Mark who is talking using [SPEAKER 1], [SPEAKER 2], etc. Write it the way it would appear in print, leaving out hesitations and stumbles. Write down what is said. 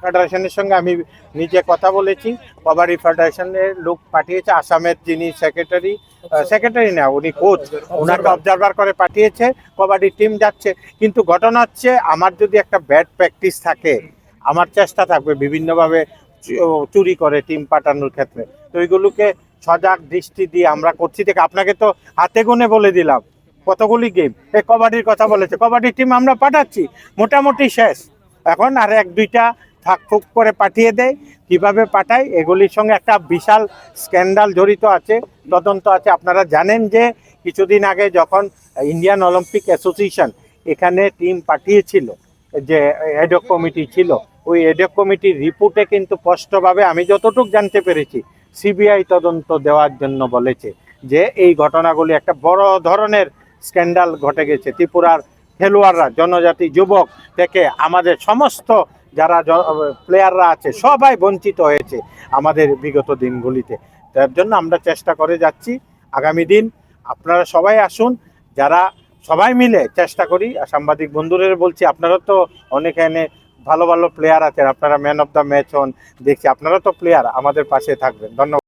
[SPEAKER 1] ফেডারেশনের সঙ্গে আমি নিজে কথা বলেছি। কবাডি ফেডারেশনের লোক পাঠিয়েছে, আসামের যিনি সেক্রেটারি না, উনি কোচ, ওনাকে অবজারভার করে পাঠিয়েছে। কবাডি টিম যাচ্ছে, কিন্তু ঘটনা হচ্ছে আমার যদি একটা ব্যাড প্র্যাকটিস থাকে, আমার চেষ্টা থাকবে বিভিন্নভাবে চুরি করে টিম পাঠানোর ক্ষেত্রে। তো এইগুলোকে সজাগ দৃষ্টি দিয়ে আমরা করছি। থেকে আপনাকে তো হাতে গুনে বলে দিলাম কতগুলি গেম। এই কবাডির কথা বলেছে, কবাডি টিম আমরা পাঠাচ্ছি, মোটামুটি শেষ। এখন আর এক দুইটা ফাঁক করে পাঠিয়ে দেয়। কিভাবে পাঠায় এগুলির সঙ্গে একটা বিশাল স্ক্যান্ডাল জড়িত আছে, তদন্ত আছে। আপনারা জানেন যে কিছুদিন আগে যখন ইন্ডিয়ান অলিম্পিক অ্যাসোসিয়েশন এখানে টিম পাঠিয়েছিল, যে এডক কমিটি ছিল, ওই এডক কমিটির রিপোর্টে কিন্তু স্পষ্টভাবে আমি যতটুকু জানতে পেরেছি সিবিআই তদন্ত দেওয়ার জন্য বলেছে যে এই ঘটনাগুলি একটা বড় ধরনের স্ক্যান্ডাল ঘটে গেছে। ত্রিপুরার খেলোয়াড়রা, জনজাতি যুবক থেকে আমাদের সমস্ত যারা প্লেয়াররা আছে সবাই বঞ্চিত হয়েছে আমাদের বিগত দিনগুলিতে। তার জন্য আমরা চেষ্টা করে যাচ্ছি। আগামী দিন আপনারা সবাই আসুন, যারা সবাই মিলে চেষ্টা করি। সাংবাদিক বন্ধুদের বলছি, আপনারা তো অনেক এনে ভালো ভালো প্লেয়ার আছেন, আপনারা ম্যান অফ দ্য ম্যাচ হন, দেখছি আপনারা তো প্লেয়ার, আমাদের পাশে থাকবেন। ধন্যবাদ।